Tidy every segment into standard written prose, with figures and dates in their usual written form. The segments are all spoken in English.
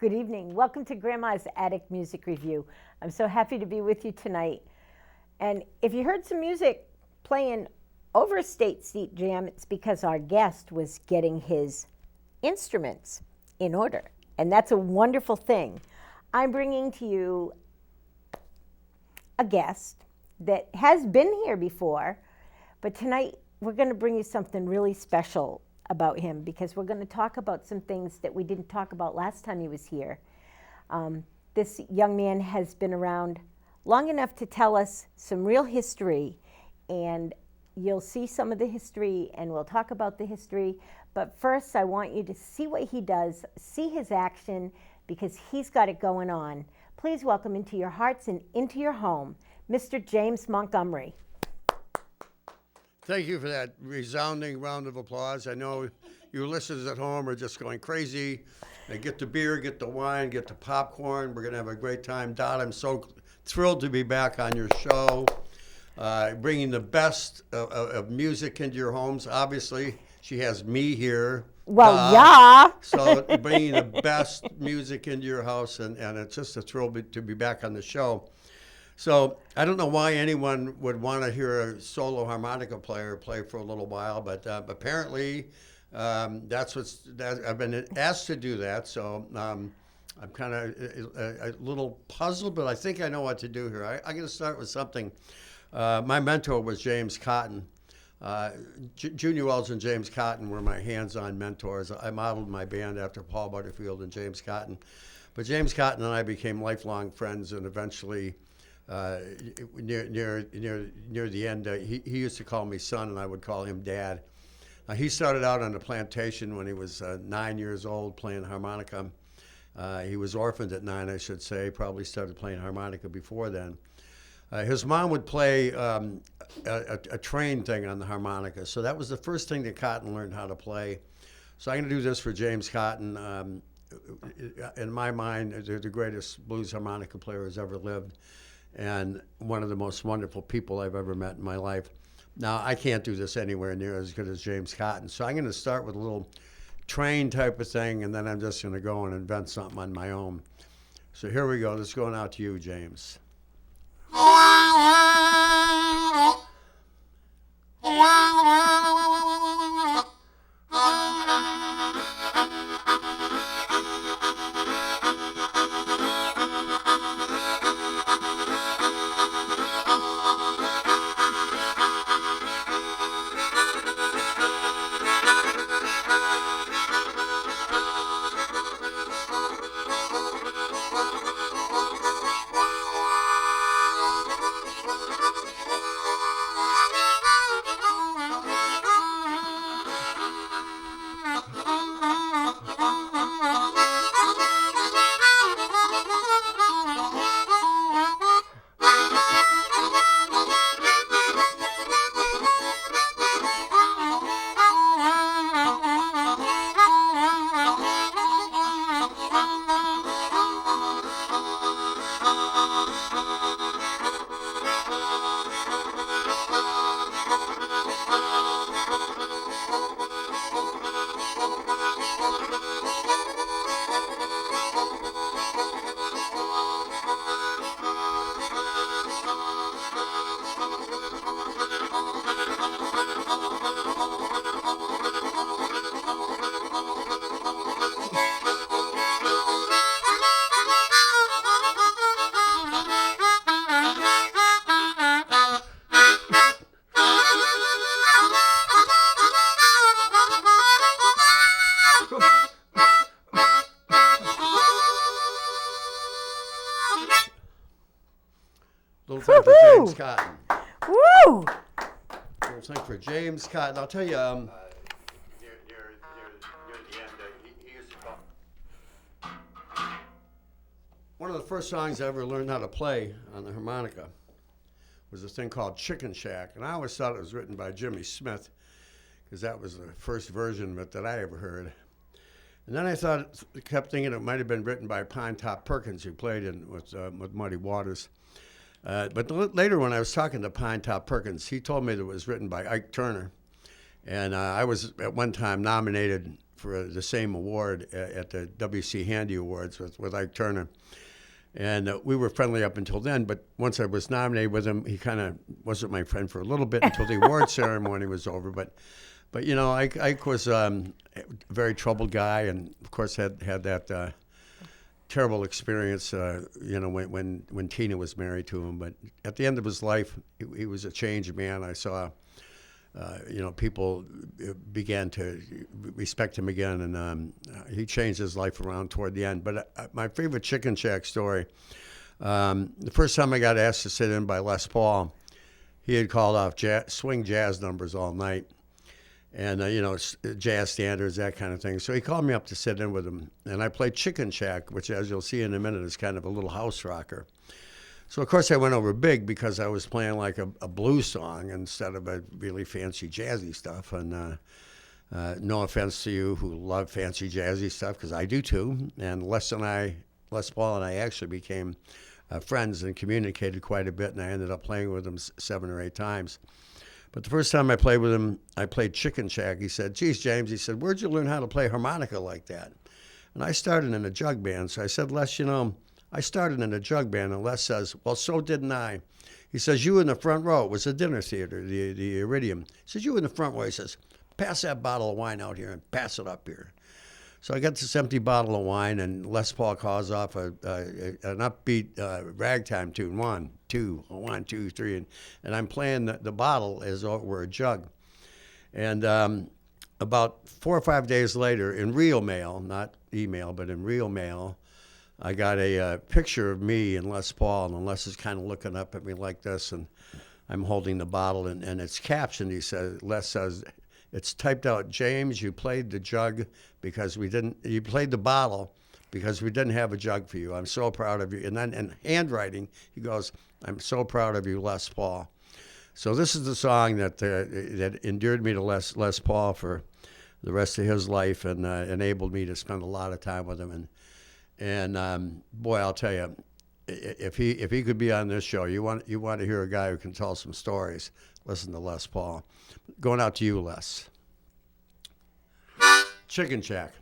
Good evening. Welcome to Grandma's Attic Music Review. I'm so happy to be with you tonight. And if you heard some music playing over a State Street Jam, it's because our guest was getting his instruments in order. And that's a wonderful thing. I'm bringing to you a guest that has been here before, but tonight we're going to bring you something really special about him because we're going to talk about some things that we didn't talk about last time he was here. This young man has been around long enough to tell us some real history, and you'll see some of the history and we'll talk about the history. But first I want you to see what he does, see his action, because he's got it going on. Please welcome into your hearts and into your home, Mr. James Montgomery. Thank you for that resounding round of applause. I know you listeners at home are just going crazy. They get the beer, get the wine, get the popcorn. We're going to have a great time. Dot, I'm so thrilled to be back on your show, bringing the best of music into your homes. Obviously, she has me here. Well, yeah. So bringing the best music into your house, and it's just a thrill to be back on the show. So I don't know why anyone would want to hear a solo harmonica player play for a little while, but apparently I've been asked to do that. So I'm kind of a little puzzled, but I think I know what to do here. I'm going to start with something. My mentor was James Cotton. Junior Wells and James Cotton were my hands-on mentors. I modeled my band after Paul Butterfield and James Cotton. But James Cotton and I became lifelong friends, and eventually near the end, he used to call me son, and I would call him dad. He started out on the plantation when he was 9 years old playing harmonica. He was orphaned at 9, I should say. Probably started playing harmonica before then. His mom would play a train thing on the harmonica, so that was the first thing that Cotton learned how to play. So I'm going to do this for James Cotton. In my mind, they're the greatest blues harmonica player who's ever lived, and one of the most wonderful people I've ever met in my life. Now, I can't do this anywhere near as good as James Cotton, so I'm going to start with a little train type of thing, and then I'm just going to go and invent something on my own. So here we go. This is going out to you, James. Little thing for James Cotton. Woo! Little thing for James Cotton. I'll tell you, near the end, he used to call. One of the first songs I ever learned how to play on the harmonica was a thing called Chicken Shack, and I always thought it was written by Jimmy Smith because that was the first version of it that I ever heard. And then I kept thinking it might have been written by Pine Top Perkins, who played with Muddy Waters. But later when I was talking to Pine Top Perkins, he told me that it was written by Ike Turner. And I was at one time nominated for the same award at the W.C. Handy Awards with Ike Turner. And we were friendly up until then, but once I was nominated with him, he kind of wasn't my friend for a little bit until the award ceremony was over. But Ike was a very troubled guy, and of course had that terrible experience, when Tina was married to him. But at the end of his life, he was a changed man. I saw, people began to respect him again, and he changed his life around toward the end. But my favorite Chicken Shack story, the first time I got asked to sit in by Les Paul, he had called off swing jazz numbers all night. And, jazz standards, that kind of thing. So he called me up to sit in with him. And I played Chicken Shack, which, as you'll see in a minute, is kind of a little house rocker. So, of course, I went over big because I was playing like a blues song instead of a really fancy jazzy stuff. And no offense to you who love fancy jazzy stuff, because I do too. And Les Paul and I actually became friends and communicated quite a bit. And I ended up playing with him 7 or 8 times. But the first time I played with him, I played Chicken Shack. He said, "Geez, James," he said, "where'd you learn how to play harmonica like that?" And I started in a jug band. So I said, "Les, I started in a jug band." And Les says, "Well, so didn't I." He says, "You in the front row." It was a dinner theater, the Iridium. He says, "You in the front row." He says, "Pass that bottle of wine out here and pass it up here." So I got this empty bottle of wine, and Les Paul calls off an upbeat ragtime tune, 1, 2, 1, 2, 3, and I'm playing the bottle as though it were a jug. And about 4 or 5 days later, in real mail, not email, but in real mail, I got a picture of me and Les Paul, and Les is kind of looking up at me like this, and I'm holding the bottle, and it's captioned. Les says, it's typed out, "James, you played the jug because you played the bottle because we didn't have a jug for you. I'm so proud of you." And then in handwriting, he goes, "I'm so proud of you, Les Paul." So this is the song that endeared me to Les Paul for the rest of his life, and enabled me to spend a lot of time with him. And boy, I'll tell you, if he could be on this show, you want to hear a guy who can tell some stories, listen to Les Paul. Going out to you, Les. Chicken Shack.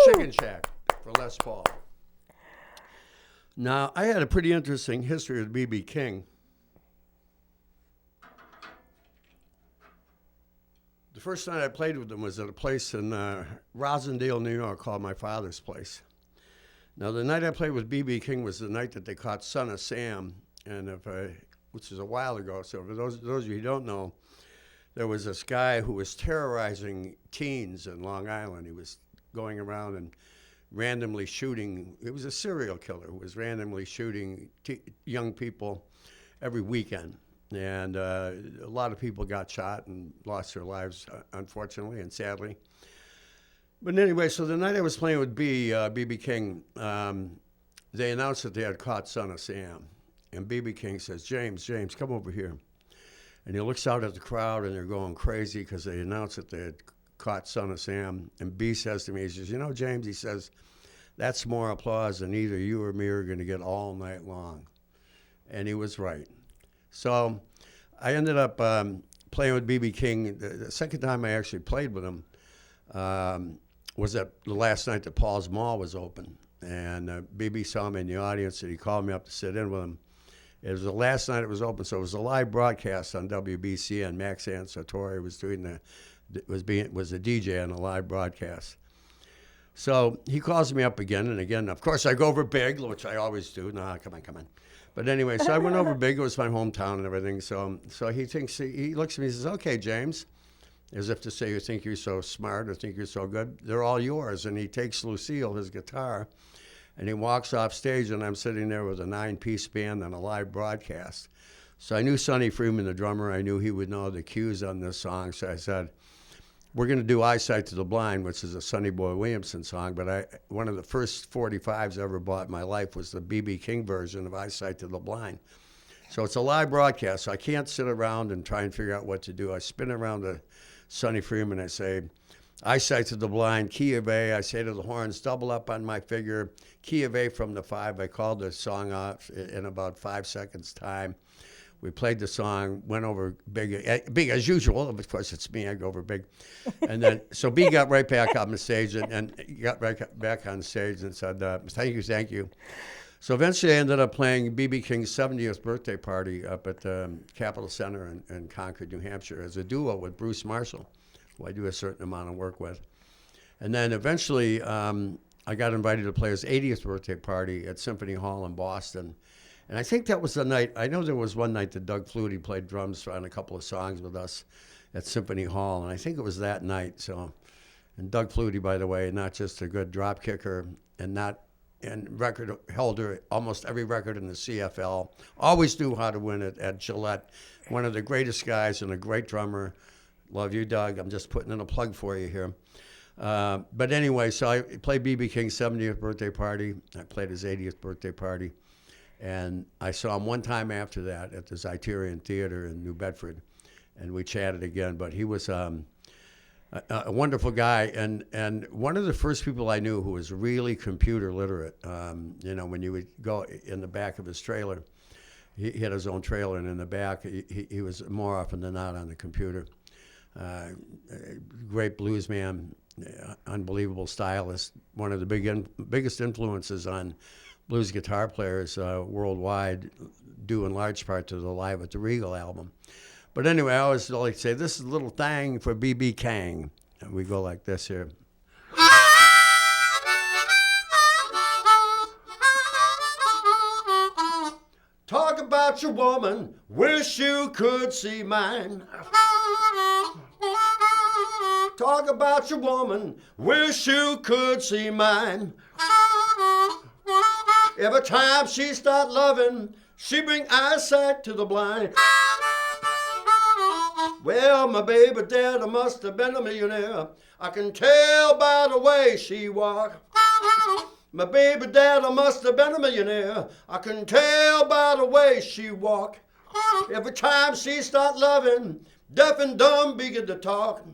Chicken Shack for Les Paul. Now, I had a pretty interesting history with B.B. King. The first night I played with him was at a place in Rosendale, New York, called My Father's Place. Now, the night I played with B.B. King was the night that they caught Son of Sam, and which is a while ago. So for those of you who don't know, there was this guy who was terrorizing teens in Long Island. He was going around and randomly shooting. It was a serial killer who was randomly shooting young people every weekend. And a lot of people got shot and lost their lives, unfortunately and sadly. But anyway, so the night I was playing with B.B. King, they announced that they had caught Son of Sam. And B.B. King says, James, come over here. And he looks out at the crowd, and they're going crazy because they announced that they had caught Son of Sam. And B says to me, he says, you know, James, he says, that's more applause than either you or me are going to get all night long. And he was right. So I ended up playing with B.B. King. The second time I actually played with him was at the last night that Paul's Mall was open. And B.B. saw me in the audience, and he called me up to sit in with him. It was the last night it was open, so it was a live broadcast on WBCN. Max Ansatore was was a DJ on a live broadcast. So he calls me up again and again. Of course, I go over big, which I always do. No, come on. But anyway, so I went over big. It was my hometown and everything. So he looks at me and says, okay, James, as if to say, you think you're so smart or think you're so good? They're all yours. And he takes Lucille, his guitar, and he walks off stage, and I'm sitting there with a 9-piece band on a live broadcast. So I knew Sonny Freeman, the drummer. I knew he would know the cues on this song. So I said, we're going to do Eyesight to the Blind, which is a Sonny Boy Williamson song, but one of the first 45s I ever bought in my life was the B.B. King version of Eyesight to the Blind. So it's a live broadcast, so I can't sit around and try and figure out what to do. I spin around to Sonny Freeman, I say, Eyesight to the Blind, key of A. I say to the horns, double up on my figure, key of A from the 5. I called the song off in about 5 seconds' time. We played the song, went over big as usual. Of course, it's me. I go over big. And then, so B got right back on the stage and got right back on stage and said, thank you. So eventually I ended up playing B.B. King's 70th birthday party up at the Capitol Center in Concord, New Hampshire, as a duo with Bruce Marshall, who I do a certain amount of work with. And then eventually I got invited to play his 80th birthday party at Symphony Hall in Boston. And I think that was the night, I know there was one night that Doug Flutie played drums on a couple of songs with us at Symphony Hall, and I think it was that night. So, and Doug Flutie, by the way, not just a good drop kicker and record holder, almost every record in the CFL, always knew how to win it at Gillette. One of the greatest guys and a great drummer. Love you, Doug. I'm just putting in a plug for you here. But anyway, so I played B.B. King's 70th birthday party. I played his 80th birthday party. And I saw him one time after that at the Zeiterion Theater in New Bedford, and we chatted again. But he was a wonderful guy, and one of the first people I knew who was really computer literate. When you would go in the back of his trailer, he had his own trailer, and in the back, he was more often than not on the computer. Great blues man, unbelievable stylist, one of the biggest influences on blues guitar players worldwide, due in large part to the Live at the Regal album. But anyway, I always like to say, this is a little thang for B.B. King. And we go like this here. Talk about your woman, wish you could see mine. Talk about your woman, wish you could see mine. Every time she start loving, she bring eyesight to the blind. Well, my baby daddy must have been a millionaire. I can tell by the way she walk. My baby daddy must have been a millionaire. I can tell by the way she walk. Every time she start loving, deaf and dumb begin to talk.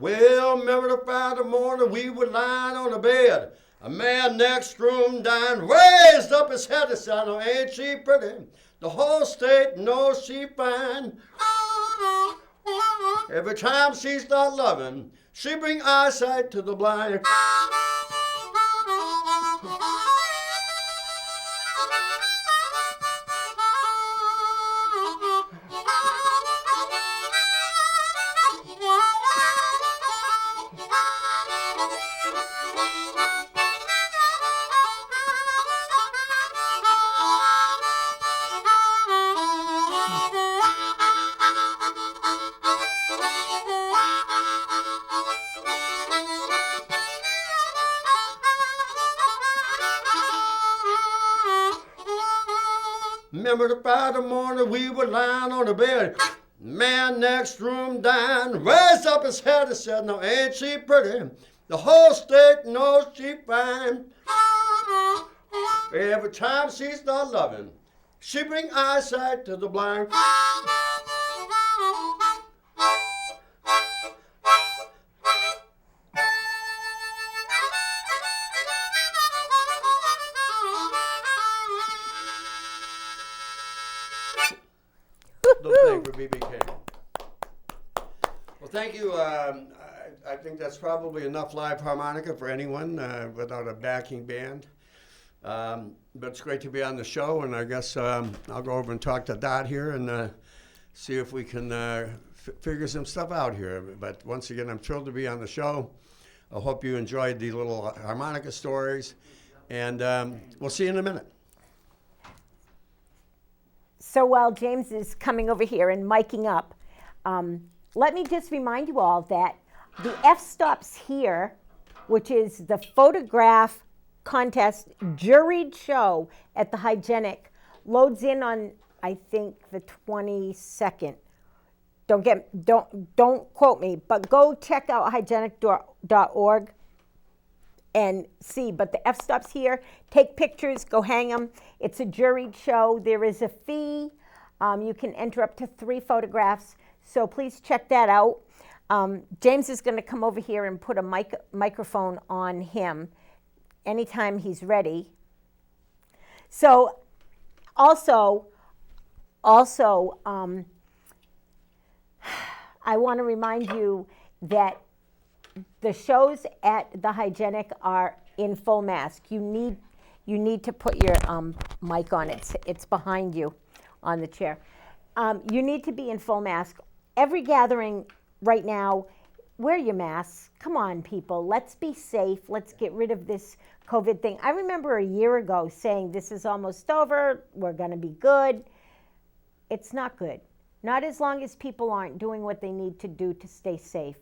Well, remember the Friday morning we were lying on the bed. A man next room dying raised up his head and said, oh, ain't she pretty? The whole state knows she fine. Every time she start loving, she bring eyesight to the blind. remember the Friday morning we were lying on the bed. Man next room dying, raised up his head and said, "Now ain't she pretty? The whole state knows she fine. Every time she start loving, she bring eyesight to the blind." Little thing for B.B. King. Well, thank you. I think that's probably enough live harmonica for anyone without a backing band. But it's great to be on the show, and I guess I'll go over and talk to Dot here and see if we can figure some stuff out here. But once again, I'm thrilled to be on the show. I hope you enjoyed the little harmonica stories, and we'll see you in a minute. So while James is coming over here and miking up, let me just remind you all that the f-stops here, which is the photograph contest juried show at the Hygienic, loads in on, I think, the 22nd. Don't quote me, but go check out hygienic.org and see. But the f-stops here, take pictures, go hang them. It's a juried show. There is a fee. You can enter up to 3 photographs, so please check that out. James is going to come over here and put a microphone on him anytime he's ready. So also, I want to remind you that the shows at the Hygienic are in full mask. You need to put your mic on. It's behind you on the chair. You need to be in full mask. Every gathering right now, wear your masks. Come on, people. Let's be safe. Let's get rid of this COVID thing. I remember a year ago saying this is almost over. We're going to be good. It's not good. Not as long as people aren't doing what they need to do to stay safe.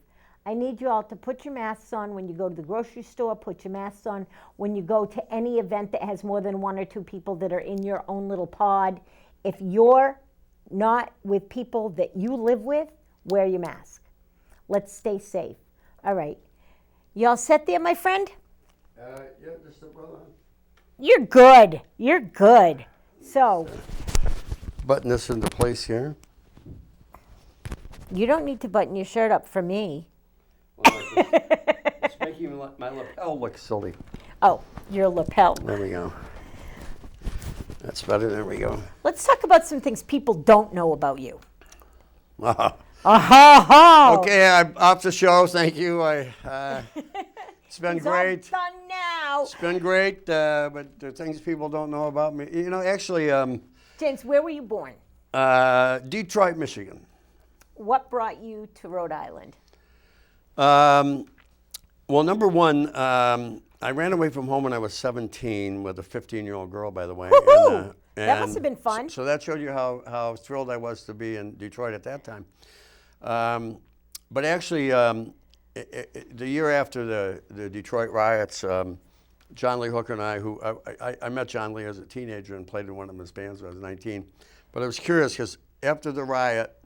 I need you all to put your masks on when you go to the grocery store. Put your masks on when you go to any event that has more than 1 or 2 people that are in your own little pod. If you're not with people that you live with, wear your mask. Let's stay safe. All right. You all set there, my friend? Yeah, just the brother. You're good. You're good. So. Button this into place here. You don't need to button your shirt up for me. Well, it's making my lapel look silly. Oh, your lapel. There we go. That's better. There we go. Let's talk about some things people don't know about you. Okay, I'm off the show. Thank you. It's been great. All done now. It's been great, but there are things people don't know about me. You know, actually, James, where were you born? Detroit, Michigan. What brought you to Rhode Island? Well, number one, I ran away from home when I was 17 with a 15-year-old girl, by the way. Woohoo! That must have been fun. So that showed you how thrilled I was to be in Detroit at that time. But actually, the year after the Detroit riots, John Lee Hooker and I met John Lee as a teenager and played in one of his bands when I was 19. But I was curious because after the riot,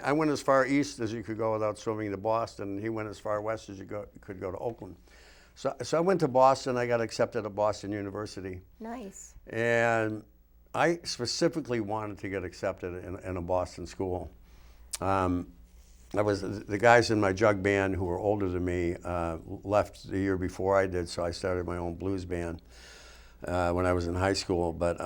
I went as far east as you could go without swimming to Boston, and he went as far west as you could go to Oakland. So I went to Boston. I got accepted at Boston University. Nice. And I specifically wanted to get accepted in a Boston school. The guys in my jug band who were older than me left the year before I did, so I started my own blues band when I was in high school. But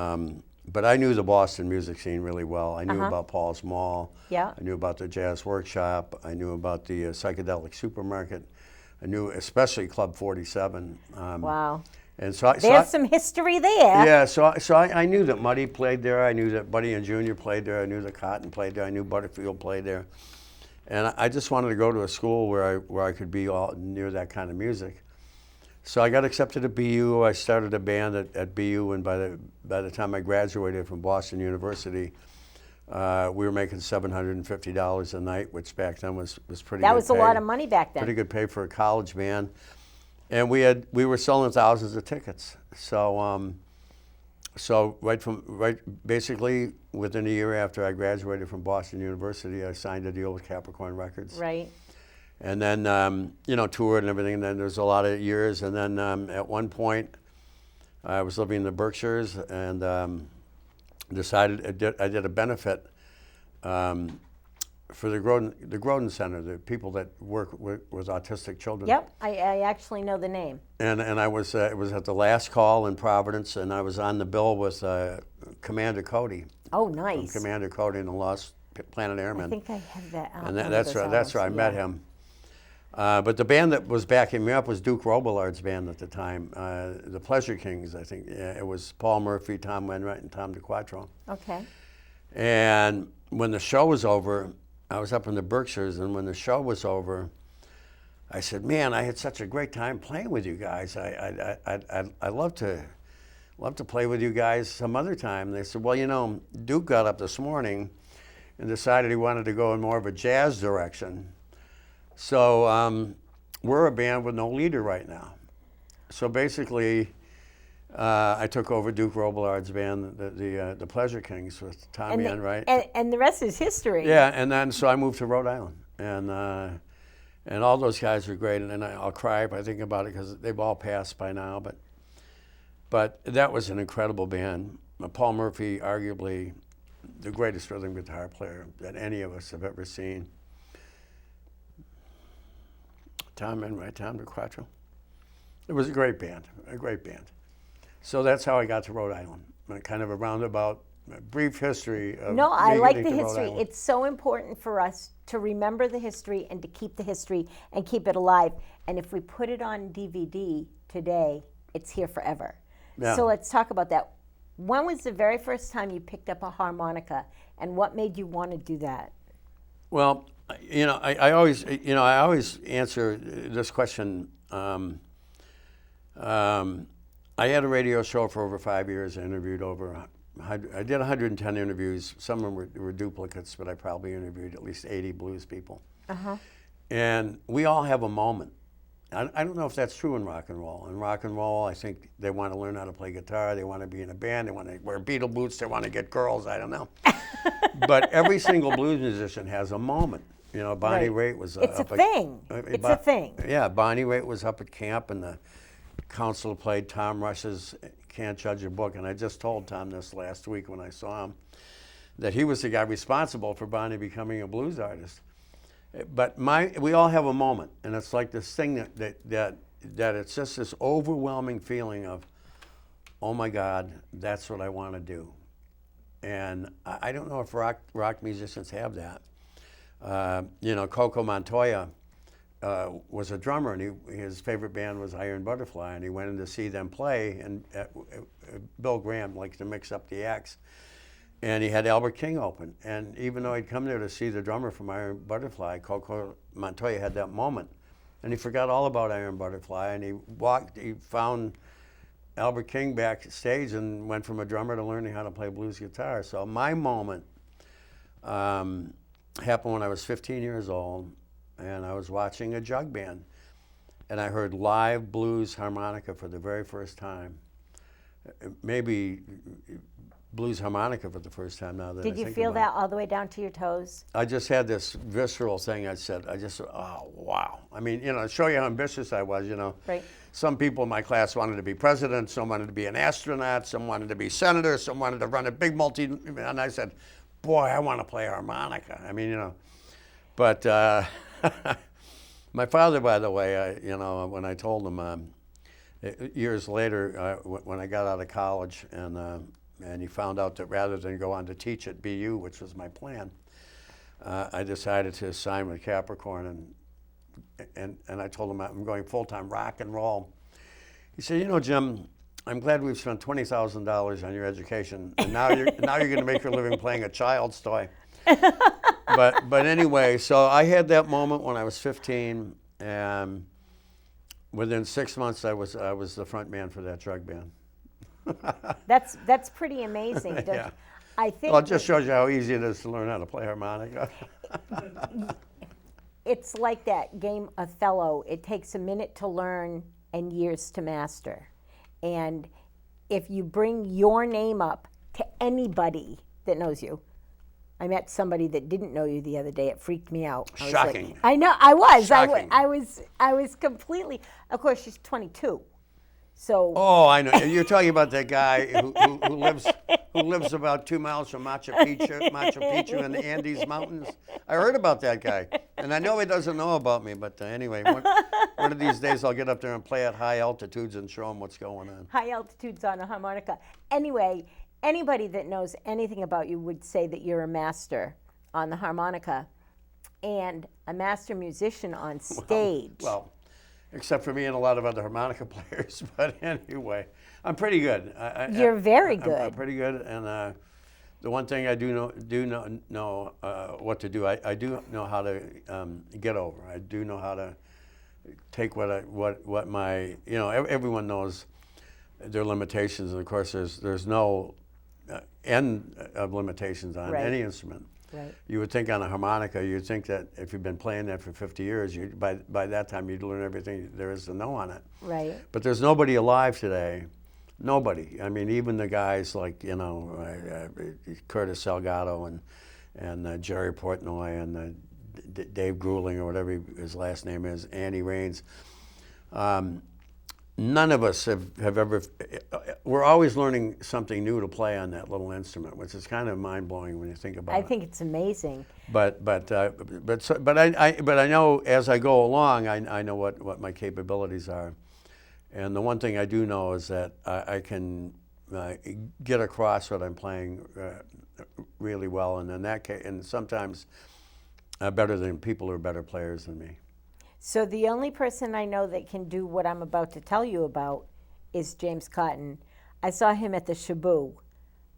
I knew the Boston music scene really well. I knew about Paul's Mall. Yeah. I knew about the Jazz Workshop. I knew about the Psychedelic Supermarket. I knew especially Club 47. Wow. And so there's some history there. Yeah, so I knew that Muddy played there. I knew that Buddy and Junior played there. I knew that Cotton played there. I knew Butterfield played there. And I just wanted to go to a school where I could be all near that kind of music. So I got accepted at BU. I started a band at BU, and by the time I graduated from Boston University, we were making $750 a night, which back then was pretty good. That was a lot of money back then. Pretty good pay for a college band. And we were selling thousands of tickets. So So basically within a year after I graduated from Boston University, I signed a deal with Capricorn Records. Right. And then, toured and everything. And then there's a lot of years. And then at one point, I was living in the Berkshires and decided I did a benefit for the Groden Center, the people that work with autistic children. Yep, I actually know the name. And I was it was at the last call in Providence, and I was on the bill with Commander Cody. Oh, nice. From Commander Cody and the Lost Planet Airmen. I think I have that. And that's where I met him. But the band that was backing me up was Duke Robillard's band at the time, the Pleasure Kings, I think. Yeah, it was Paul Murphy, Tom Wainwright, and Tom DeQuattro. Okay. And when the show was over, I was up in the Berkshires, and when the show was over, I said, "Man, I had such a great time playing with you guys. I'd love to play with you guys some other time." They said, "Well, Duke got up this morning and decided he wanted to go in more of a jazz direction. So we're a band with no leader right now." So basically, I took over Duke Robillard's band, the Pleasure Kings, with Tommy Enright. And the rest is history. Yeah, and then so I moved to Rhode Island, and all those guys were great. And I'll cry if I think about it because they've all passed by now. But that was an incredible band. Paul Murphy, arguably the greatest rhythm guitar player that any of us have ever seen. Tom Enright, Tom DeQuattro. It was a great band. So that's how I got to Rhode Island. Kind of a roundabout, brief history of No, I like the getting to Rhode history. Island. It's so important for us to remember the history and to keep the history and keep it alive. And if we put it on DVD today, it's here forever. Yeah. So let's talk about that. When was the very first time you picked up a harmonica, and what made you want to do that? Well, I always answer this question. I had a radio show for over 5 years. I interviewed I did 110 interviews. Some of them were duplicates, but I probably interviewed at least 80 blues people. Uh-huh. And we all have a moment. I don't know if that's true in rock and roll. In rock and roll, I think they want to learn how to play guitar. They want to be in a band. They want to wear Beatle boots. They want to get girls. I don't know. But every single blues musician has a moment. Bonnie Raitt was It's a thing. It's a thing. Yeah, Bonnie Raitt was up at camp, and the council played Tom Rush's Can't Judge a Book. And I just told Tom this last week when I saw him, that he was the guy responsible for Bonnie becoming a blues artist. But we all have a moment, and it's like this thing that it's just this overwhelming feeling of, oh my God, that's what I want to do. And I don't know if rock musicians have that. Coco Montoya was a drummer, and his favorite band was Iron Butterfly, and he went in to see them play, and Bill Graham liked to mix up the acts. And he had Albert King open. And even though he'd come there to see the drummer from Iron Butterfly, Coco Montoya had that moment. And he forgot all about Iron Butterfly, and he found Albert King backstage and went from a drummer to learning how to play blues guitar. So my moment happened when I was 15 years old, and I was watching a jug band. And I heard live blues harmonica for the very first time. Maybe blues harmonica for the first time now that I think Did you feel about that all the way down to your toes? I just had this visceral thing. Oh, wow. I mean, to show you how ambitious I was, Right. Some people in my class wanted to be president, some wanted to be an astronaut, some wanted to be senator, some wanted to run a big and I said, boy, I want to play harmonica. I mean, but my father, by the way, when I told him, years later, when I got out of college and he found out that rather than go on to teach at BU, which was my plan, I decided to sign with Capricorn, and I told him I'm going full-time rock and roll. He said, Jim, I'm glad we've spent $20,000 on your education, and now you're going to make your living playing a child's toy. But anyway, so I had that moment when I was 15, and within 6 months I was the front man for that drug band. That's pretty amazing. Yeah. I think Well, it just shows you how easy it is to learn how to play harmonica. it's like that game Othello. It takes a minute to learn and years to master. And if you bring your name up to anybody that knows you. I met somebody that didn't know you the other day. It freaked me out. I was like- Shocking. I know. I was. Shocking. I was completely. Of course, she's 22. So. Oh, I know. You're talking about that guy who lives about 2 miles from Machu Picchu in the Andes Mountains. I heard about that guy, and I know he doesn't know about me. But anyway, one of these days I'll get up there and play at high altitudes and show him what's going on. High altitudes on a harmonica. Anyway, anybody that knows anything about you would say that you're a master on the harmonica and a master musician on stage. Well, except for me and a lot of other harmonica players. But anyway, I'm pretty good. You're very good. I'm pretty good, and the one thing I do know what to do. I do know how to get over. I do know how to take what my everyone knows their limitations, and of course there's no end of limitations on any instrument. Right. You would think on a harmonica, you'd think that if you've been playing that for 50 years, by that time you'd learn everything there is to know on it. Right. But there's nobody alive today. Nobody. I mean, even the guys like Curtis Salgado and Jerry Portnoy and Dave Grueling or whatever his last name is, Andy Raines. None of us have ever. We're always learning something new to play on that little instrument, which is kind of mind blowing when you think about it. I think it's amazing. But I know as I go along, I know what my capabilities are, and the one thing I do know is that I can get across what I'm playing really well, and in that case, and sometimes better than people who are better players than me. So the only person I know that can do what I'm about to tell you about is James Cotton. I saw him at the Shaboo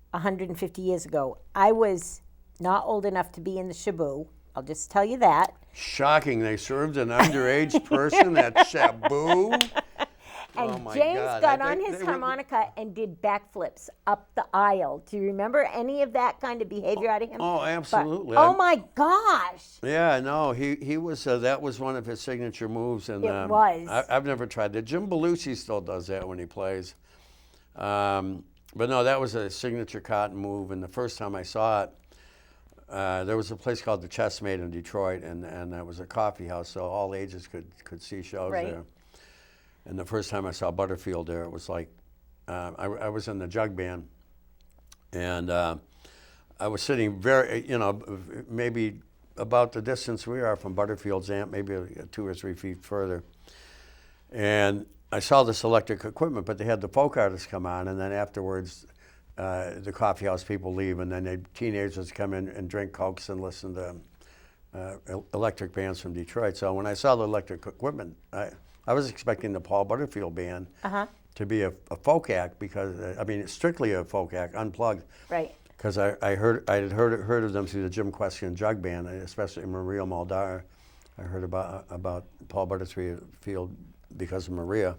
150 years ago. I was not old enough to be in the Shaboo. I'll just tell you that. Shocking. They served an underage person at Shaboo. And oh my James God. got on his harmonica and did backflips up the aisle. Do you remember any of that kind of behavior out of him? Oh, absolutely. Oh my gosh. Yeah, no, he was. That was one of his signature moves, and It was. I've never tried that. Jim Belushi still does that when he plays, but no, that was a signature Cotton move. And the first time I saw it, there was a place called the Chessmate in Detroit, and that was a coffee house, so all ages could see shows there. And the first time I saw Butterfield there, it was like, I was in the jug band, and I was sitting maybe about the distance we are from Butterfield's amp, maybe 2 or 3 feet further. And I saw this electric equipment, but they had the folk artists come on, and then afterwards, the coffee house people leave, and then teenagers come in and drink Cokes and listen to electric bands from Detroit. So when I saw the electric equipment, I was expecting the Paul Butterfield band to be a folk act, because it's strictly a folk act, unplugged. Right. Because I had heard of them through the Jim Question Jug Band, especially Maria Muldaur. I heard about Paul Butterfield because of Maria.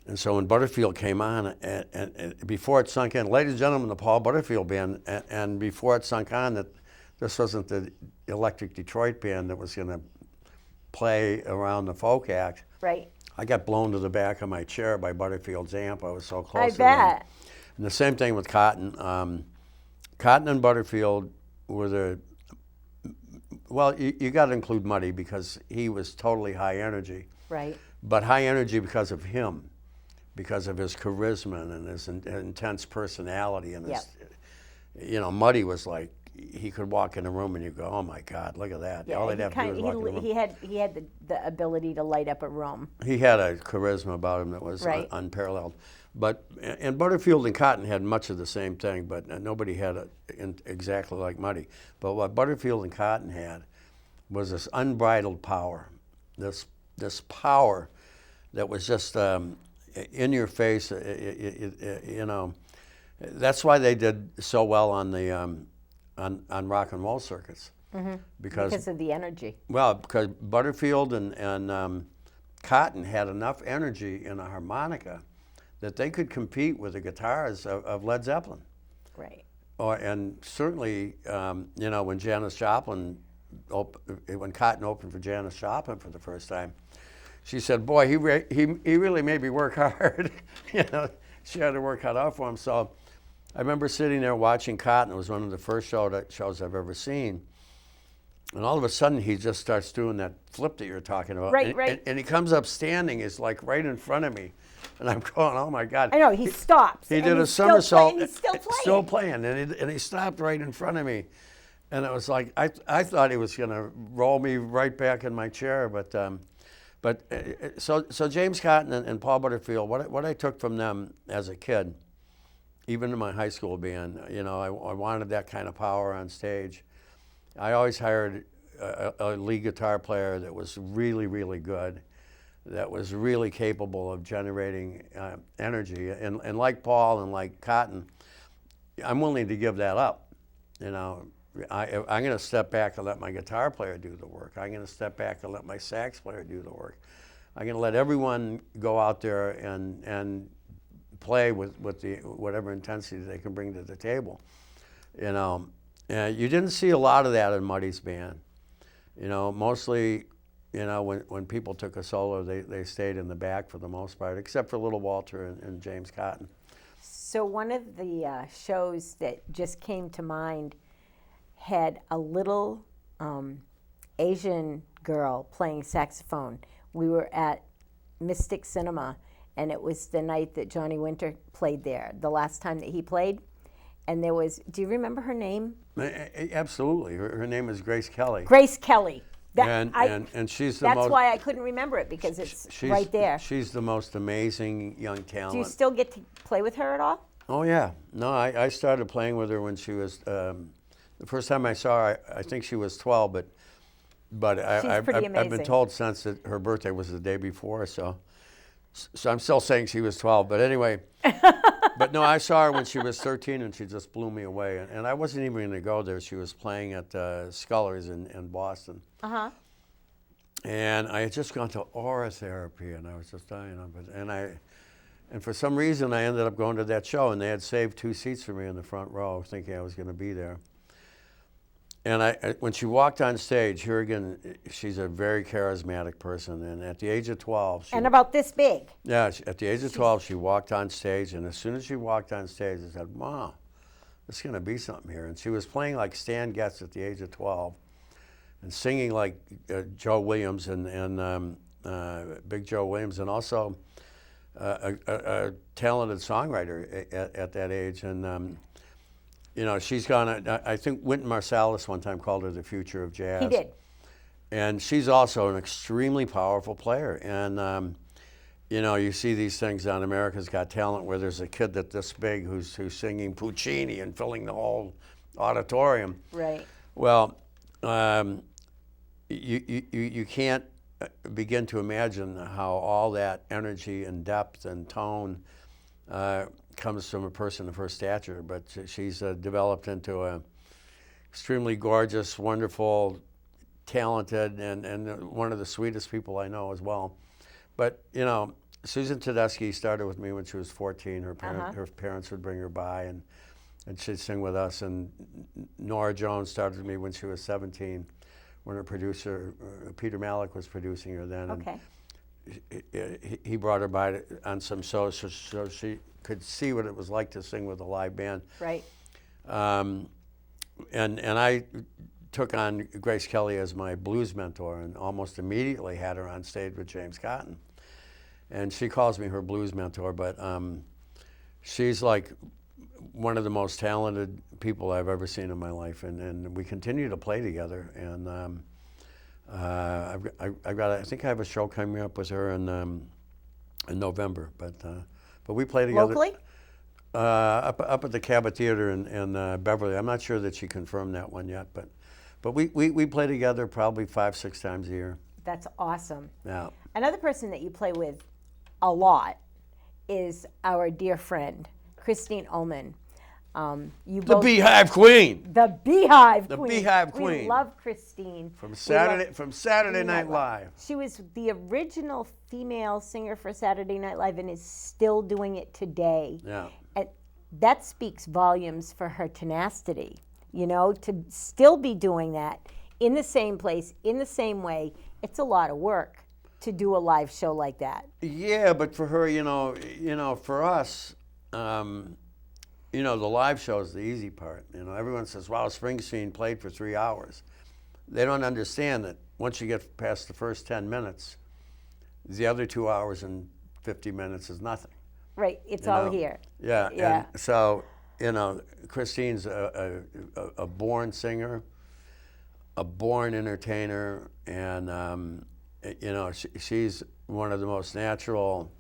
And so when Butterfield came on, and before it sunk in, ladies and gentlemen, the Paul Butterfield band, and before it sunk on that this wasn't the Electric Detroit band that was going to play around the folk act. Right. I got blown to the back of my chair by Butterfield's amp. I was so close I to bet. them. And the same thing with Cotton. Cotton and Butterfield were you got to include Muddy because he was totally high energy. Right. But high energy because of him, because of his charisma and his intense personality. And his, Muddy was like, he could walk in a room and you go, oh my God, look at that. Yeah, all they'd have to do is walk in the room. He had the ability to light up a room. He had a charisma about him that was unparalleled. And Butterfield and Cotton had much of the same thing, but nobody had it exactly like Muddy. But what Butterfield and Cotton had was this unbridled power, this power that was just in your face. That's why they did so well on the on rock and roll circuits. Mm-hmm. Because of the energy. Well, because Butterfield and Cotton had enough energy in a harmonica that they could compete with the guitars of Led Zeppelin. Right. And certainly, when Janis Joplin, when Cotton opened for Janis Joplin for the first time, she said, "Boy, he really made me work hard." she had her work cut out for him. So I remember sitting there watching Cotton. It was one of the first shows I've ever seen. And all of a sudden, he just starts doing that flip that you're talking about. Right, and, right. And he comes up standing, is like right in front of me. And I'm going, oh my God. I know, he stops. He and did a he's somersault. He's still playing. Still playing. And he stopped right in front of me. And it was like, I thought he was going to roll me right back in my chair. So James Cotton and Paul Butterfield, what I took from them as a kid, even in my high school band, I wanted that kind of power on stage. I always hired a lead guitar player that was really, really good, that was really capable of generating energy. And like Paul and like Cotton, I'm willing to give that up. I'm going to step back and let my guitar player do the work. I'm going to step back and let my sax player do the work. I'm going to let everyone go out there and play with whatever intensity they can bring to the table. You didn't see a lot of that in Muddy's band. Mostly, when people took a solo, they stayed in the back for the most part, except for Little Walter and James Cotton. So one of the shows that just came to mind had a little Asian girl playing saxophone. We were at Mystic Cinema, and it was the night that Johnny Winter played there, the last time that he played. And there was, do you remember her name? Absolutely. Her name is Grace Kelly. Grace Kelly. And she's the that's most... why I couldn't remember it, because it's right there. She's the most amazing young talent. Do you still get to play with her at all? Oh, yeah. No, I started playing with her when she was... the first time I saw her, I think she was 12, but She's pretty amazing. I've been told since that her birthday was the day before, so I'm still saying she was 12. But anyway... But no, I saw her when she was 13, and she just blew me away. And I wasn't even going to go there. She was playing at Scullers in Boston. Uh-huh. And I had just gone to aura therapy, and I was just dying of it. And for some reason, I ended up going to that show, and they had saved 2 seats for me in the front row, thinking I was going to be there. And when she walked on stage, here again, she's a very charismatic person. And at the age of 12... And about this big. Yeah, at the age of 12, she walked on stage. And as soon as she walked on stage, I said, wow, there's going to be something here. And she was playing like Stan Getz at the age of 12 and singing like Joe Williams and Big Joe Williams, and also a talented songwriter at that age. And... she's gone, I think Wynton Marsalis one time called her the future of jazz. He did. And she's also an extremely powerful player. And, you see these things on America's Got Talent where there's a kid that's this big who's singing Puccini and filling the whole auditorium. Right. Well, you can't begin to imagine how all that energy and depth and tone comes from a person of her stature, but she's developed into a extremely gorgeous, wonderful, talented, and one of the sweetest people I know as well. But Susan Tedeschi started with me when she was 14. Her parents would bring her by, and she'd sing with us. And Nora Jones started with me when she was 17, when her producer Peter Malick was producing her then. Okay. And he brought her by on some shows so she could see what it was like to sing with a live band. Right. And I took on Grace Kelly as my blues mentor, and almost immediately had her on stage with James Cotton. And she calls me her blues mentor, but she's like one of the most talented people I've ever seen in my life, and we continue to play together. And I think I have a show coming up with her in November, but we play together. Locally? Up at the Cabot Theater in Beverly. I'm not sure that she confirmed that one yet, but we play together probably 5-6 times a year. That's awesome. Yeah. Another person that you play with a lot is our dear friend, Christine Ullman. The Beehive Queen. The Beehive The Queen. Beehive We Queen. love Christine. From Saturday Night Live. She was the original female singer for Saturday Night Live and is still doing it today. Yeah. And that speaks volumes for her tenacity, to still be doing that in the same place, in the same way. It's a lot of work to do a live show like that. Yeah, but for her, for us, you know, the live show is the easy part. You know, everyone says, wow, Springsteen played for 3 hours. They don't understand that once you get past the first 10 minutes, the other 2 hours and 50 minutes is nothing. Right, it's You all know? here. Yeah, Yeah. and so, you know, Christine's a born singer, a born entertainer, and, you know, she's one of the most natural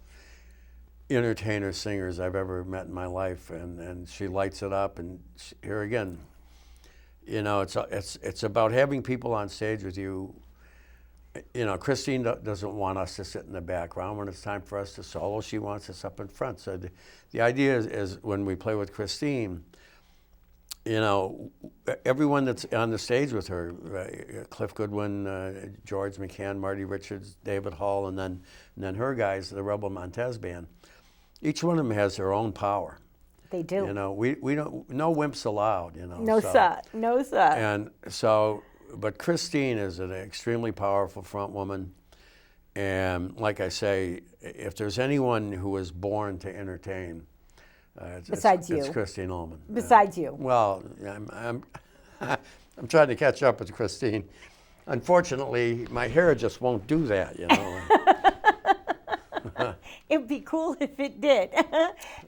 entertainer singers I've ever met in my life, and she lights it up. And here again, you know, it's about having people on stage with you. You know, Christine doesn't want us to sit in the background. When it's time for us to solo, she wants us up in front. So the idea is when we play with Christine, you know, everyone that's on the stage with her, Cliff Goodwin, George McCann, Marty Richards, David Hall, and then her guys, the Rebel Montez Band, each one of them has their own power. They do. You know, we don't, no wimps allowed, you know. No, sir. No, sir. And so, but Christine is an extremely powerful front woman. And like I say, if there's anyone who was born to entertain, Besides you. it's Christine Ullman. Besides you. Well, I'm trying to catch up with Christine. Unfortunately, my hair just won't do that, you know. It'd be cool if it did.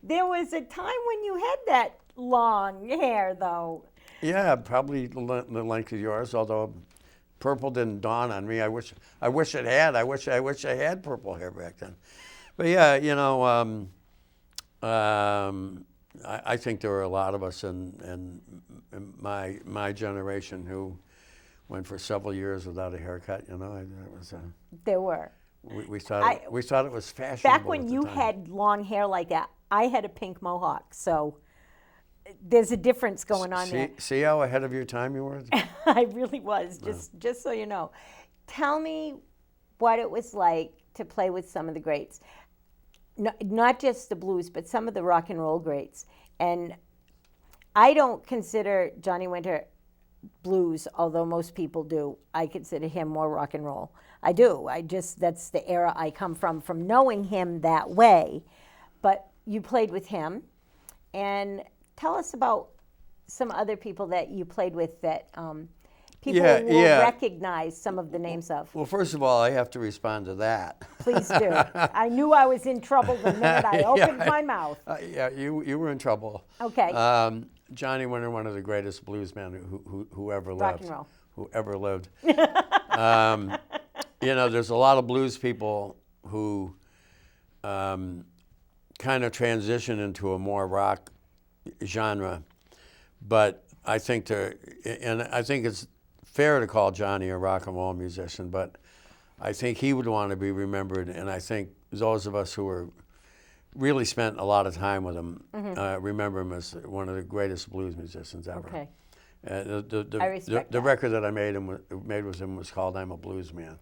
There was a time when you had that long hair, though. Yeah, probably the length of yours, although purple didn't dawn on me. I wish it had. I wish I had purple hair back then. But yeah, you know, I think there were a lot of us in my generation who went for several years without a haircut. You know, it was. There were. We thought it was fashionable. Back when you had long hair like that, I had a pink mohawk, so there's a difference going on there. See how ahead of your time you were? I really was, just so you know. Tell me what it was like to play with some of the greats. Not just the blues, but some of the rock and roll greats. And I don't consider Johnny Winter blues, although most people do. I consider him more rock and roll. I do. That's the era I come from knowing him that way. But you played with him. And tell us about some other people that you played with that people will recognize some of the names of. Well, first of all, I have to respond to that. Please do. I knew I was in trouble the minute I opened my mouth. Yeah, you were in trouble. Okay. Johnny Winter, one of the greatest bluesmen who ever lived. Rock and roll. Who ever lived. You know, there's a lot of blues people who kind of transition into a more rock genre, but I think it's fair to call Johnny a rock and roll musician, but I think he would want to be remembered, and I think those of us who were really spent a lot of time with him remember him as one of the greatest blues musicians ever. Okay. I respect the that. record that I made with him was called "I'm a Blues Man,"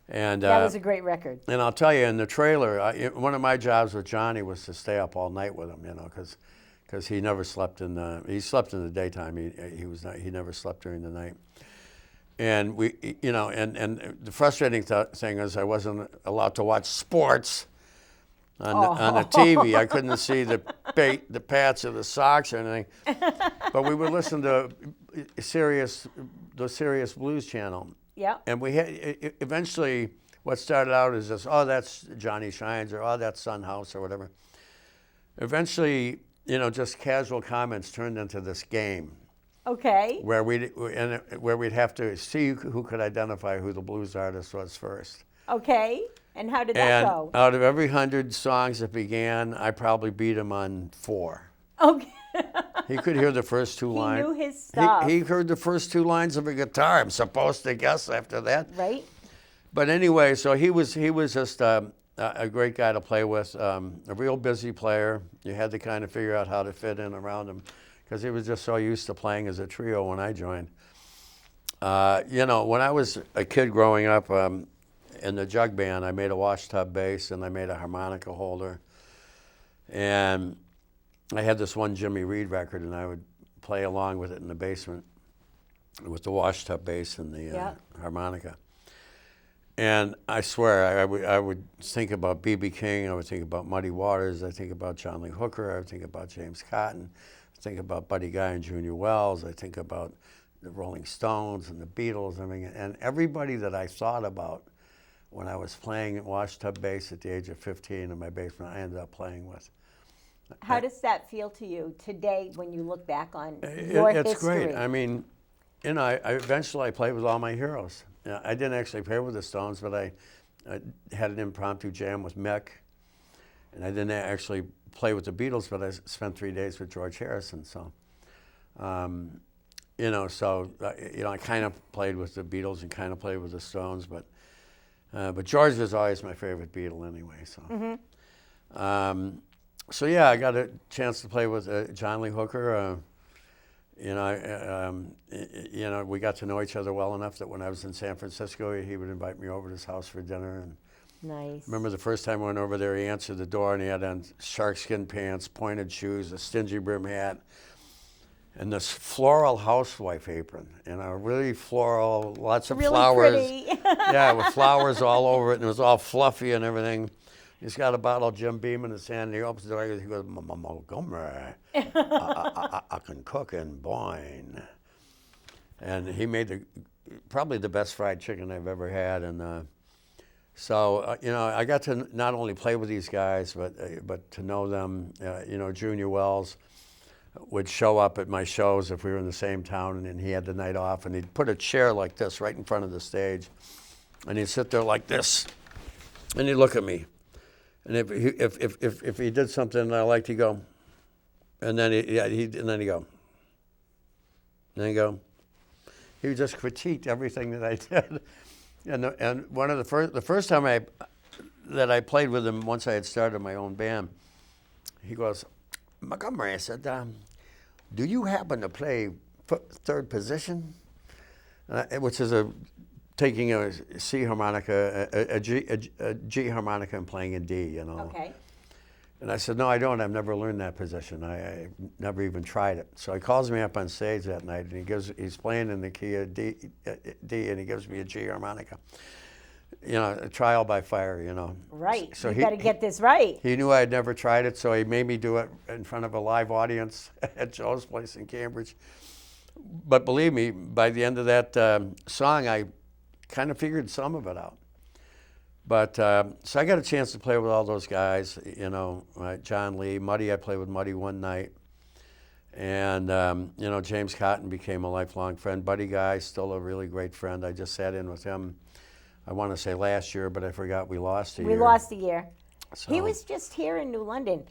and That was a great record. And I'll tell you, in the trailer, one of my jobs with Johnny was to stay up all night with him, you know, because he never slept he slept in the daytime. He never slept during the night. And we, you know, and the frustrating thing is I wasn't allowed to watch sports on the TV. I couldn't see the pats or the socks or anything. But we would listen to the Sirius Blues channel. Yeah. And we had eventually what started out as just, oh, that's Johnny Shines, or oh, that's Sun House, or whatever. Eventually, you know, just casual comments turned into this game. Okay. Where we'd have to see who could identify who the blues artist was first. Okay. And how did that go? Out of every 100 songs that began, I probably beat him on 4. Okay. He could hear the first 2 lines. He knew his stuff. He heard the first 2 lines of a guitar, I'm supposed to guess after that. Right. But anyway, so he was just a great guy to play with, a real busy player. You had to kind of figure out how to fit in around him because he was just so used to playing as a trio when I joined. You know, when I was a kid growing up in the jug band, I made a washtub bass and I made a harmonica holder. And I had this one Jimmy Reed record, and I would play along with it in the basement with the washtub bass and the harmonica. And I swear, I would think about B.B. King, I would think about Muddy Waters, I think about John Lee Hooker, I would think about James Cotton, I think about Buddy Guy and Junior Wells, I think about the Rolling Stones and the Beatles, I mean, and everybody that I thought about when I was playing washtub bass at the age of 15 in my basement, I ended up playing with. How does that feel to you today when you look back on your history? It's great. I mean, you know, I eventually played with all my heroes. You know, I didn't actually play with the Stones, but I had an impromptu jam with Mick, and I didn't actually play with the Beatles, but I spent 3 days with George Harrison. So, you know, I kind of played with the Beatles and kind of played with the Stones, but George was always my favorite Beatle anyway. So, so yeah, I got a chance to play with John Lee Hooker. You know, we got to know each other well enough that when I was in San Francisco, he would invite me over to his house for dinner. And nice. Remember the first time I went over there, he answered the door and he had on sharkskin pants, pointed shoes, a stingy brim hat, and this floral housewife apron. You know, really floral, lots of really flowers. Pretty. Yeah, with flowers all over it, and it was all fluffy and everything. He's got a bottle of Jim Beam in his hand, and he opens the door, he goes, Montgomery, I can cook in Boyne. And he made probably the best fried chicken I've ever had. And so, you know, I got to not only play with these guys, but to know them. You know, Junior Wells would show up at my shows if we were in the same town, and he had the night off, and he'd put a chair like this right in front of the stage, and he'd sit there like this, and he'd look at me. And if he did something I liked, he'd go, and then he'd go, and then he'd go. He just critiqued everything that I did. And one of the first time that I played with him, once I had started my own band, he goes, Montgomery, I said, do you happen to play third position? Which is taking a C harmonica, a G harmonica and playing in D, you know. Okay. And I said, no, I don't. I've never learned that position. I never even tried it. So he calls me up on stage that night, and he's playing in the key of D, and he gives me a G harmonica. You know, a trial by fire, you know. Right. So you got to get this right. He knew I had never tried it, so he made me do it in front of a live audience at Joe's place in Cambridge. But believe me, by the end of that song, I kind of figured some of it out. But so I got a chance to play with all those guys, you know, John Lee, Muddy. I played with Muddy one night, and you know, James Cotton became a lifelong friend. Buddy Guy, still a really great friend. I just sat in with him, I want to say last year, but I forgot we lost a year. We lost a year. So, he was just here in New London.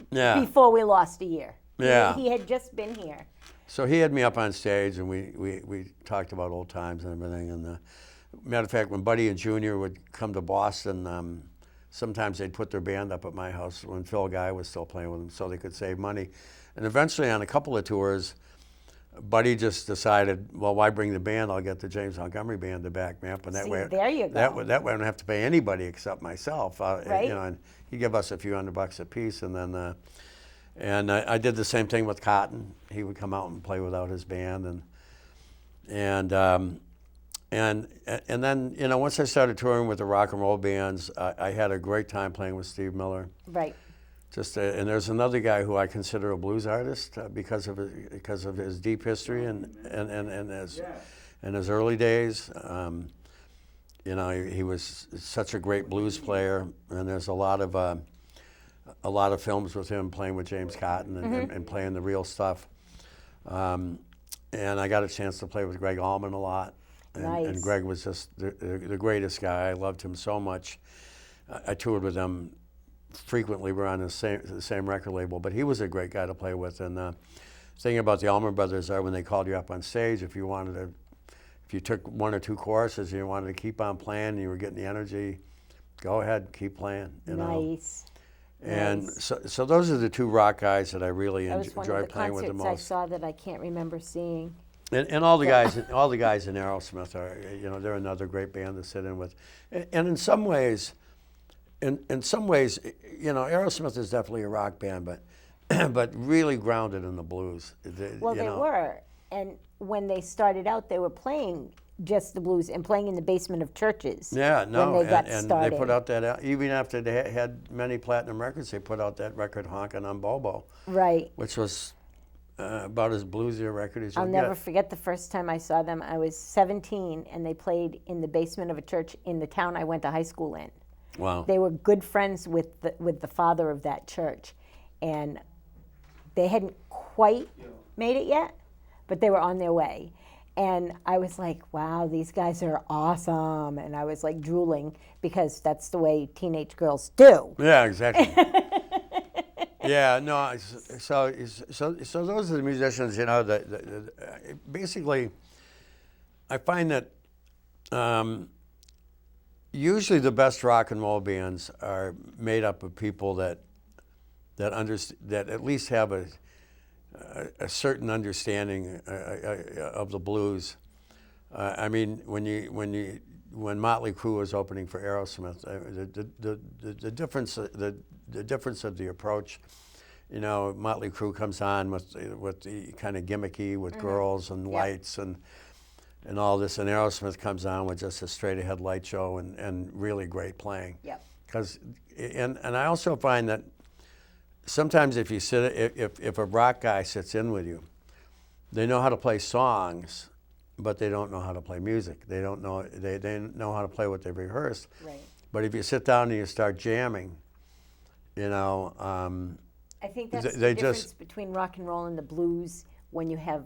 Yeah. Before we lost a year. Yeah. He had just been here. So he had me up on stage, and we talked about old times and everything. And matter of fact, when Buddy and Junior would come to Boston, sometimes they'd put their band up at my house when Phil Guy was still playing with them, so they could save money. And eventually, on a couple of tours, Buddy just decided, well, why bring the band? I'll get the James Montgomery band to back me up, and that way, there you go. That way, I don't have to pay anybody except myself. Right. You know, and he'd give us a few $100 a piece, and then. And I did the same thing with Cotton. He would come out and play without his band, and then, you know, once I started touring with the rock and roll bands, I had a great time playing with Steve Miller. Right. And there's another guy who I consider a blues artist because of his deep history and his early days. You know, he was such a great blues player, and there's a lot of films with him playing with James Cotton and playing the real stuff. And I got a chance to play with Greg Allman a lot. And, nice. And Greg was just the greatest guy. I loved him so much. I toured with him frequently. We're on the same record label, but he was a great guy to play with. And the thing about the Allman Brothers are when they called you up on stage, if you took one or two choruses and you wanted to keep on playing and you were getting the energy, go ahead, keep playing. You know? Nice. And so those are the two rock guys that I really enjoy playing with the most. I saw that I can't remember seeing. And all the guys, in Aerosmith are, you know, they're another great band to sit in with. And in some ways, you know, Aerosmith is definitely a rock band, but really grounded in the blues. Well, they were, and when they started out, they were playing just the blues and playing in the basement of churches. Yeah, no, when they got and started. they put out that, even after they had many platinum records, they put out that record, Honkin' on Bobo, Right. which was about as bluesy a record as you'll I'll get. never forget the first time I saw them. I was 17, and they played in the basement of a church in the town I went to high school in. Wow. They were good friends with the father of that church, and they hadn't quite made it yet, but they were on their way. And I was like, wow, these guys are awesome. And I was like drooling because that's the way teenage girls do. Yeah, exactly. Yeah, no, so those are the musicians, you know, basically, I find that usually the best rock and roll bands are made up of people that at least have a certain understanding of the blues. I mean, when Motley Crue was opening for Aerosmith, the difference of the approach. You know, Motley Crue comes on with the kind of gimmicky with girls and lights and all this, and Aerosmith comes on with just a straight ahead light show and really great playing. Yep. And I also find that sometimes if a rock guy sits in with you, they know how to play songs, but they don't know how to play music. They don't know they know how to play what they've rehearsed. Right. But if you sit down and you start jamming, you know, I think that's they the difference just between rock and roll and the blues when you have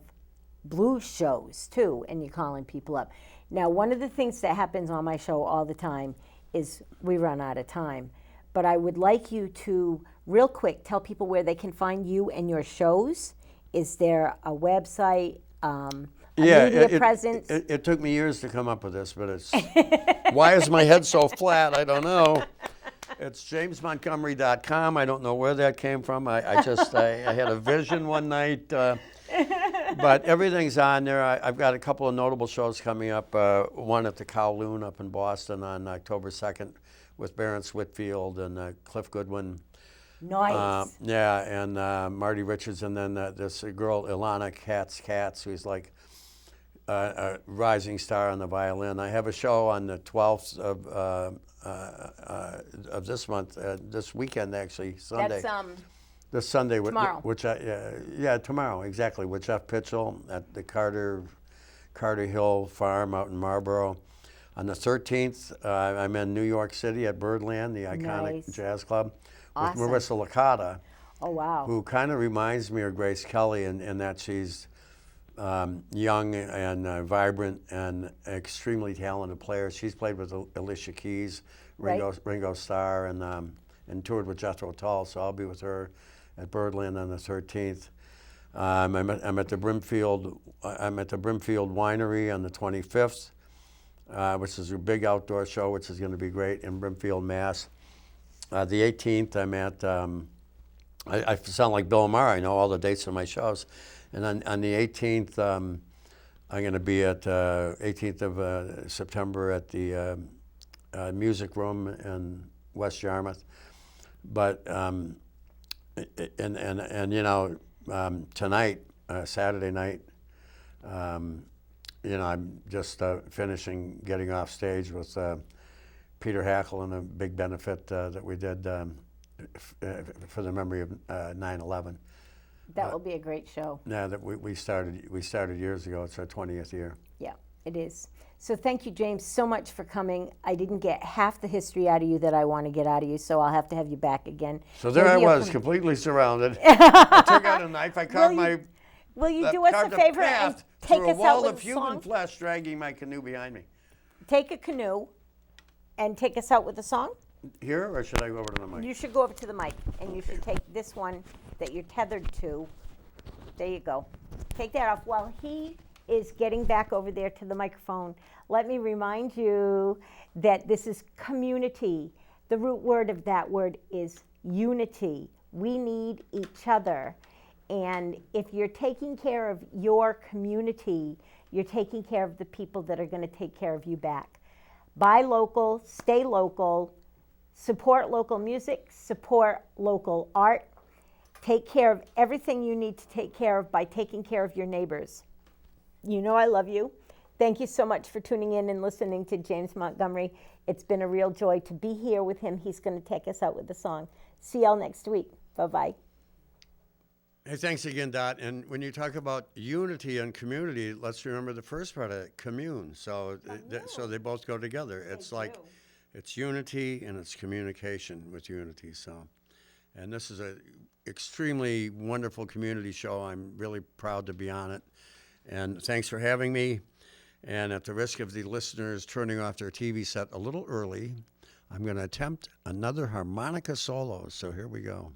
blues shows too and you're calling people up. Now, one of the things that happens on my show all the time is we run out of time, but I would like you to real quick tell people where they can find you and your shows. Is there a website, media presence? It took me years to come up with this, but it's why is my head so flat? I don't know. It's jamesmontgomery.com. I don't know where that came from. I had a vision one night, but everything's on there. I've got a couple of notable shows coming up. One at the Kowloon up in Boston on October 2nd with Barrence Whitfield and Cliff Goodwin. Nice. Yeah, and Marty Richards, and then this girl, Ilana Katz, who's like a rising star on the violin. I have a show on the 12th of this month, this weekend actually, Sunday. That's this Sunday, tomorrow. Tomorrow, exactly, with Jeff Pitchell at the Carter Hill Farm out in Marlboro. On the 13th, I'm in New York City at Birdland, the iconic jazz club, with Marissa Licata. Oh, wow. Who kind of reminds me of Grace Kelly in that she's young and vibrant and extremely talented player. She's played with Alicia Keys, Ringo Starr, and toured with Jethro Tull. So I'll be with her at Birdland on the 13th. I'm at the Brimfield Winery on the 25th, which is a big outdoor show, which is going to be great in Brimfield, Mass. The 18th, I'm at. I sound like Bill Maher. I know all the dates of my shows. And on the 18th, I'm going to be at 18th of September at the Music Room in West Yarmouth. But and you know, tonight, Saturday night, you know, I'm just finishing getting off stage with Peter Hackle and a big benefit that we did for the memory of 9/11. That will be a great show. Yeah, that we started years ago. It's our 20th year. Yeah, it is. So thank you, James, so much for coming. I didn't get half the history out of you that I want to get out of you, so I'll have to have you back again. So there I was, completely surrounded. I took out a knife. I carved Will you do us a favor and take us out with a song? Through a wall of human flesh, dragging my canoe behind me. Take a canoe and take us out with a song. Here, or should I go over to the mic? You should go over to the mic, and you should take this one that you're tethered to. There you go. Take that off. While he is getting back over there to the microphone, let me remind you that this is community. The root word of that word is unity. We need each other. And if you're taking care of your community, you're taking care of the people that are going to take care of you back. Buy local, stay local, support local music, support local art. Take care of everything you need to take care of by taking care of your neighbors. You know I love you. Thank you so much for tuning in and listening to James Montgomery. It's been a real joy to be here with him. He's going to take us out with a song. See y'all next week. Bye-bye. Hey, thanks again, Dot. And when you talk about unity and community, let's remember the first part of it, commune. So, so they both go together. It's like it's unity and it's communication with unity. So, and this is a extremely wonderful community show. I'm really proud to be on it. And thanks for having me. And at the risk of the listeners turning off their TV set a little early, I'm going to attempt another harmonica solo. So here we go.